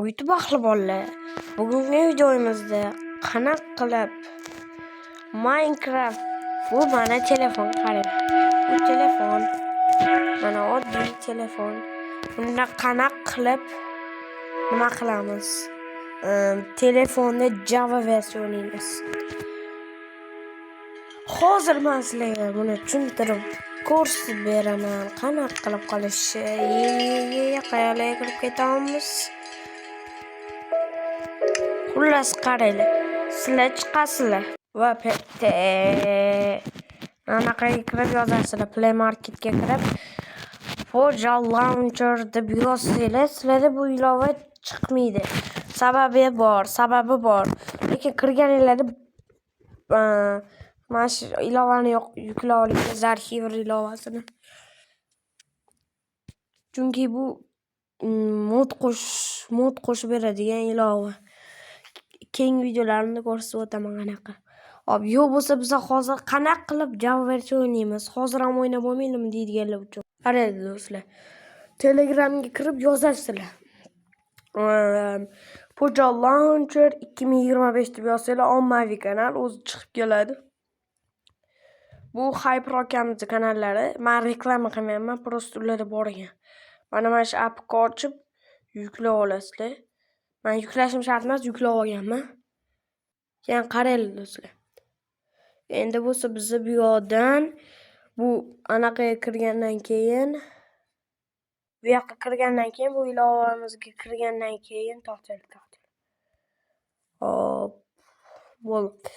YouTube ahli bolalar. Bugungi videomizda qanaqa qilib Minecraft bu mana telefon qarang. Bu telefon mana oddiy telefon. Bunda qanaqa qilib nima qilamiz? Telefonda Java versiyonimiz. Hozir men sizlarga buni tushuntirib ko'rsatib beraman. Qanaqa qilib qilishi, qayerga kirib ketamiz. Xullas qaranglar. Sizlar chiqasizlar va anaqaga kirib yozasizlar. Play Marketga kirib Foja Launcher deb yozsanglar, sizlarda bu ilova chiqmaydi. Sababi bor. Lekin kirganinglarda mana shu ilovani yuklab olingiz, arxiv ilovasini. Chunki bu mod qo'shib beradigan ilova. Keyingi videolarimda ko'rsatib o'taman qanaqa. Yo'q bo'lsa biz hozir qanaqa qilib Java versiyon o'ynaymiz? Hozir ham o'ynab bo'lmaydimi deydiganlar uchun. Qarang do'stlar. Telegramga kirib yozasizlar. Foja Launcher 2025 deb yozsanglar, ommaviy kanal o'zi chiqib keladi. Bu Hyper akamizning kanallari. Men reklama qilmayman, prosta ularda bor ekan. Mana shu appni ochib yuklab olasizlar. Men yuklashim shart emas, yuklab olganman. Keyin qaranglar do'stlar. Endi bo'lsa biz bu yoqdan bu anaqaga kirgandan keyin bu yoqqa kirgandan keyin bu ilovamizga kirgandan keyin to'xtaylik. Hop. Bo'ldi.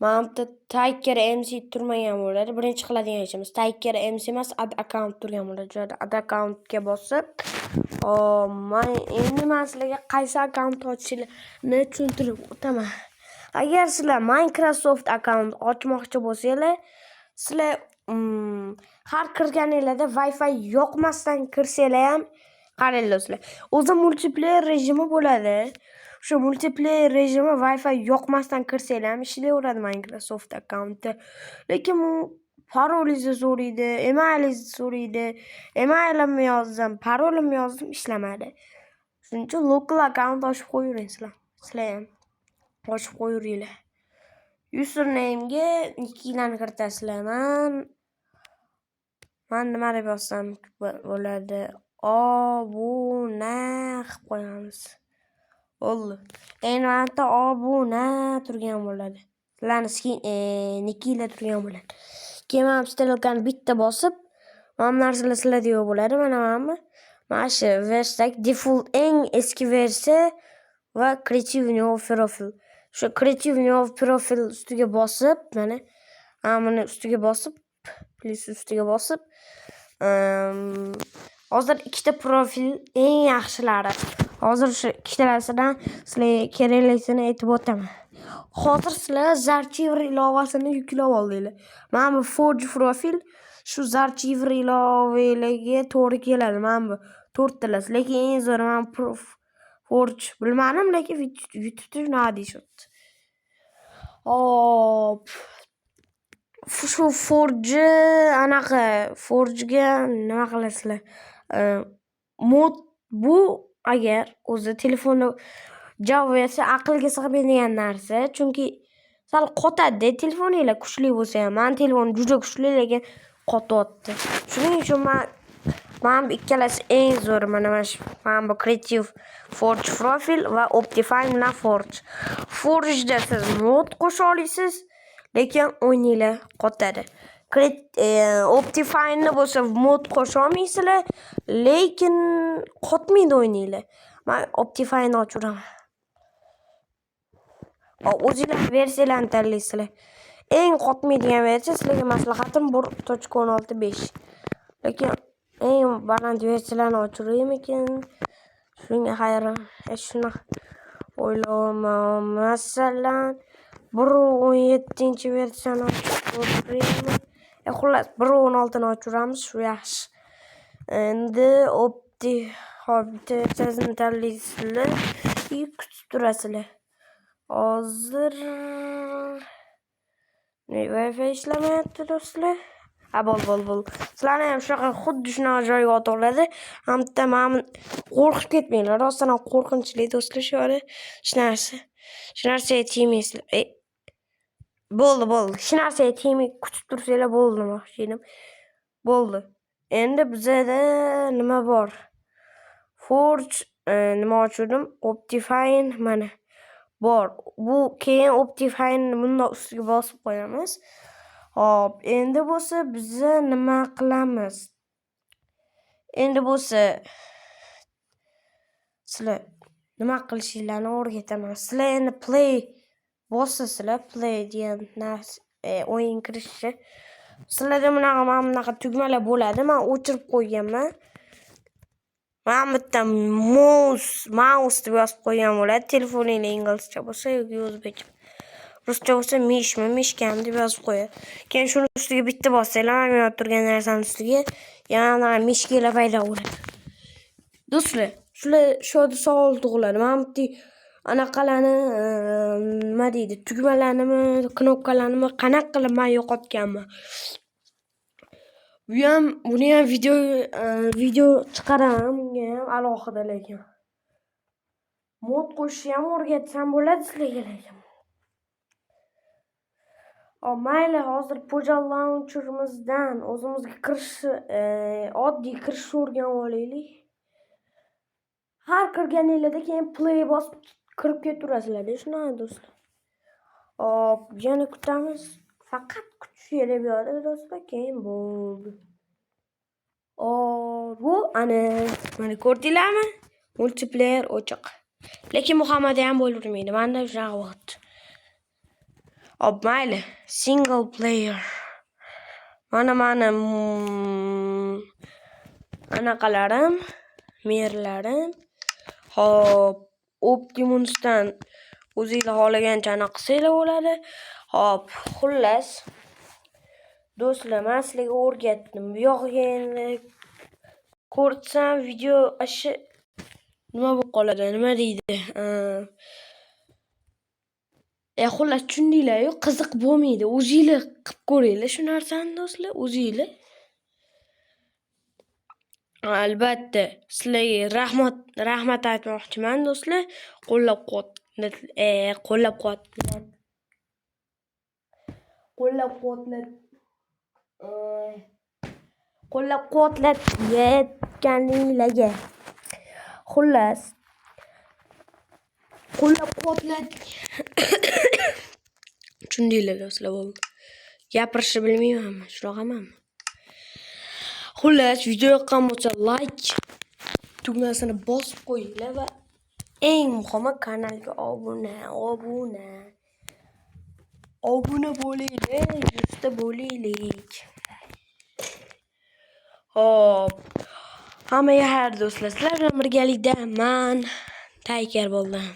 Mana bu Tiger MC turmagan bo'ladi. Birinchi qiladigan ishimiz Tiger MC emas, add account turgan bo'ladi. Joyda add accountga bosib, endi men sizlarga qaysi account ochishni tushuntirib o'taman. Agar sizlar Microsoft account ochmoqchi bo'lsanglar, sizlar har kirganinglarda Wi-Fi yoqmasdan kirsanglar ham qarang do'stlar. O'zi multiplayer rejimi bo'ladi. Shu multiplayer rejimi Wi-Fi yoqmasdan kirsanglar ham ishlayveradi Microsoft akkauntda. Lekin parolingizni so'raydi, emailingizni so'raydi. Emailimni yozdim, parolimni yozdim, ishlamadi. Shuning uchun local account ochib qo'yaveringlar. Sizlar ham ochib qo'yaveringlar. Username'ga nikkilarni kiritasizlar. Men nima deb yozsam bo'ladi? Obuna qilib qo'yamiz. Bo'ldi. Endi mana obuna turgan bo'ladi. Sizlarning nikkilar turgan bo'ladi. Keyin men stelkani bitta bosib, mana narsalar sizlarda yo'q bo'ladi. Mana shu versiya default eng eski versiya va Creative New Profile. Shu Creative New Profile ustiga bosib, mana buni ustiga bosib, plus ustiga bosib, hozir ikkita profil eng yaxshilari. Hozir shu ikkitalasidan sizlarga kerakligini aytib o'taman. Hozir sizlar Zarchiver ilovasini yuklab oldinglar. Mana bu Forge profil shu Zarchiver ilovalariga to'g'ri keladi. Mana bu 4 talasi. Lekin eng zo'ri men Forge bilmadim, lekin YouTube'da nima deyishibdi. Hop. Shu Forge'ga nima qilasizlar? Mod bu agar o'zi telefonda Java versiya aqlga sig'maydigan narsa, chunki sal qotadi telefoninglar kuchli bo'lsa ham. Men telefonim juda kuchli, lekin qotyapti. Shuning uchun men bu ikkalasi eng zo'r. Mana bu Creative Forge profil va Optifine bilan Forge. Forge'da siz mod qo'sha olasiz, lekin o'yninglar qotadi. Optifine'da bo'lsa mod qo'sha olmaysizlar, lekin qotmaydi o'yninglar. Men Optifine ochiraman. O'zinglar versiyalarni tanlaysizlar. Eng qotmaydigan versiya sizlarga maslahatim 1.16.5. Lekin eng baland versiyalarni ochiraymi ekan? Shunga hayron. Shuni o'ylayman. Masalan, 1.17-versiyani ochiraymi? Xullas 1.16 ni ochiramiz, shu yaxshi. Endi versiyasini tanlaysizlar, kutib turasizlar. Hozir Wi-Fi ishlamayapti do'stlar. Bol. Sizlarni ham shunaqa xuddi shunaqa joyga otoladi. Hamda men qo'rqib ketmanglar. Rostdan ham qo'rqinchli do'stlar shu yerda. Shu narsaga tegmaysizlar. Bo'ldi. Shu narsaga tegmay kutib tursanglar bo'ldi demoqchi edim. Bo'ldi. Endi bizada nima bor? Forge nima ochirdim? Optifine mana bor. Bu keyin Optifine bundoq ustiga bosib qo'yamiz. Hop, endi bo'lsa biz nima qilamiz? Endi bo'lsa sizlar nima qilishinglarni o'rgataman. Sizlar endi play bosasizlar, play degan narsa o'yin kirishi. Sizlarda mana bunaqa tugmalar bo'ladi. Men o'chirib qo'yganman. Mana bu yerda mouse deb yozib qo'ygan bo'ladi. Telefoningizda inglizcha bo'lsa yoki o'zbekcha. Ruscha bo'lsa mishkam deb yozib qo'yadi. Keyin shuni ustiga bitta bossanglar, men yozib turgan narsaning ustiga yana mishkalar paydo bo'ladi. Do'stlar, shular shu yerda savol tug'iladi. Mana bu anaqalarni nima deydi? Tugmalarnimi, knopkalarnimi qanaqa qilib men yo'qotganman? Buni ham video chiqaraman, bunga ham alohida lekin. Mod qo'shishni ham o'rgatsam bo'ladi sizlarga lekin. Mayli, hozir Pojal Launcher'imizdan o'zimizga oddiy kirishni o'rganib olaylik. Har kirganingizda keyin play bosib kirib ketaverasizlar, shunaqa do'stlar. Hop, yana kutamiz. Faqat kutish kerak bo'ladi do'stlar, keyin bo'ldi. Bu mana ko'rdinglarmi? Multiplayer ochiq. Lekin Muhammad ham bo'lavermaydi. Menda shunaqa vaqt. Hop, mayli. Single player. Mana anaqalarim, merlarim. Hop, Optimus'dan o'zingizlar xohlagancha anaqa qilsanglar bo'ladi. Hop, xullas. Do'stlar, men sizlarga o'rgatdim. Bu yo'g'iga endi ko'rsam video nima bo'lib qoladi, nima deydi? Xullas tushundinglar-ku, qiziq bo'lmaydi. O'zingizlar qilib ko'ringlar shu narsani do'stlar, o'zingizlar. Albatta, sizlarga rahmat aytmoqchiman do'stlar. Qo'llab-quvvatlayotganinglarga. Xullas, tushundinglar do'stlar, bo'ldi. Gapirishni bilmaymanmi, shunaqamanmi? Xullas, video yoqqan bo'lsa like tugmasini bosib qo'yinglar va eng muhimi kanalga obuna bo'linglar, yuzta bo'laylik. Hop. Hammaga xayr do'stlar. Sizlar bilan birgalikda men Tiger bo'ldim.